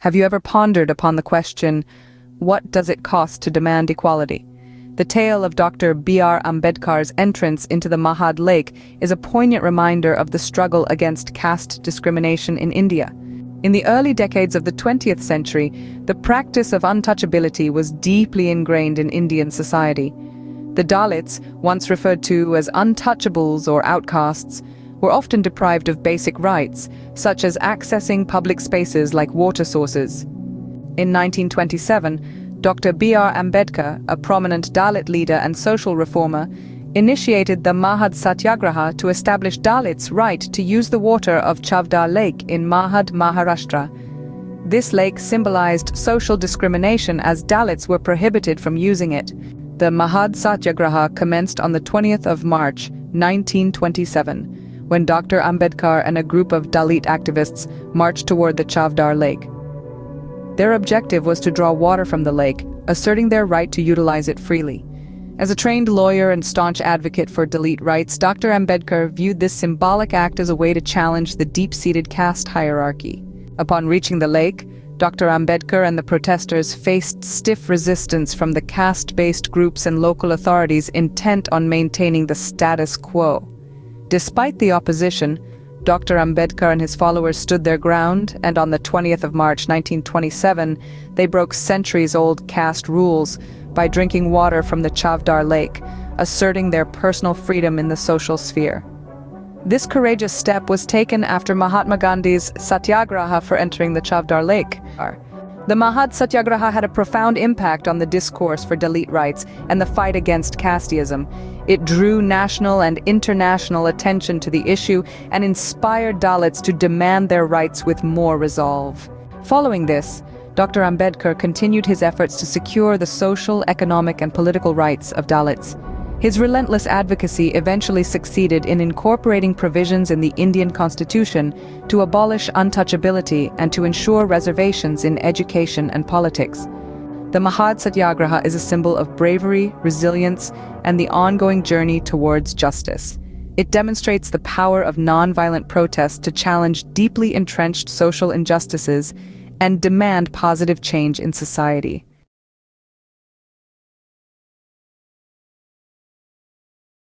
Have you ever pondered upon the question, what does it cost to demand equality? The tale of Dr. B.R. Ambedkar's entrance into the Mahad Lake is a poignant reminder of the struggle against caste discrimination in India. In the early decades of the 20th century, the practice of untouchability was deeply ingrained in Indian society. The Dalits, once referred to as untouchables or outcasts, were often deprived of basic rights, such as accessing public spaces like water sources. In 1927, Dr. B.R. Ambedkar, a prominent Dalit leader and social reformer, initiated the Mahad Satyagraha to establish Dalits' right to use the water of Chavdar Lake in Mahad, Maharashtra. This lake symbolized social discrimination as Dalits were prohibited from using it. The Mahad Satyagraha commenced on the 20th of March, 1927, when Dr. Ambedkar and a group of Dalit activists marched toward the Chavdar Lake. Their objective was to draw water from the lake, asserting their right to utilize it freely. As a trained lawyer and staunch advocate for Dalit rights, Dr. Ambedkar viewed this symbolic act as a way to challenge the deep-seated caste hierarchy. Upon reaching the lake, Dr. Ambedkar and the protesters faced stiff resistance from the caste-based groups and local authorities intent on maintaining the status quo. Despite the opposition, Dr. Ambedkar and his followers stood their ground, and on the 20th of March 1927, they broke centuries-old caste rules by drinking water from the Chavdar Lake, asserting their personal freedom in the social sphere. This courageous step was taken after Mahatma Gandhi's Satyagraha for entering the Chavdar Lake. The Mahad Satyagraha had a profound impact on the discourse for Dalit rights and the fight against casteism. It drew national and international attention to the issue and inspired Dalits to demand their rights with more resolve. Following this, Dr. Ambedkar continued his efforts to secure the social, economic, and political rights of Dalits. His relentless advocacy eventually succeeded in incorporating provisions in the Indian Constitution to abolish untouchability and to ensure reservations in education and politics. The Mahad Satyagraha is a symbol of bravery, resilience, and the ongoing journey towards justice. It demonstrates the power of nonviolent protest to challenge deeply entrenched social injustices and demand positive change in society.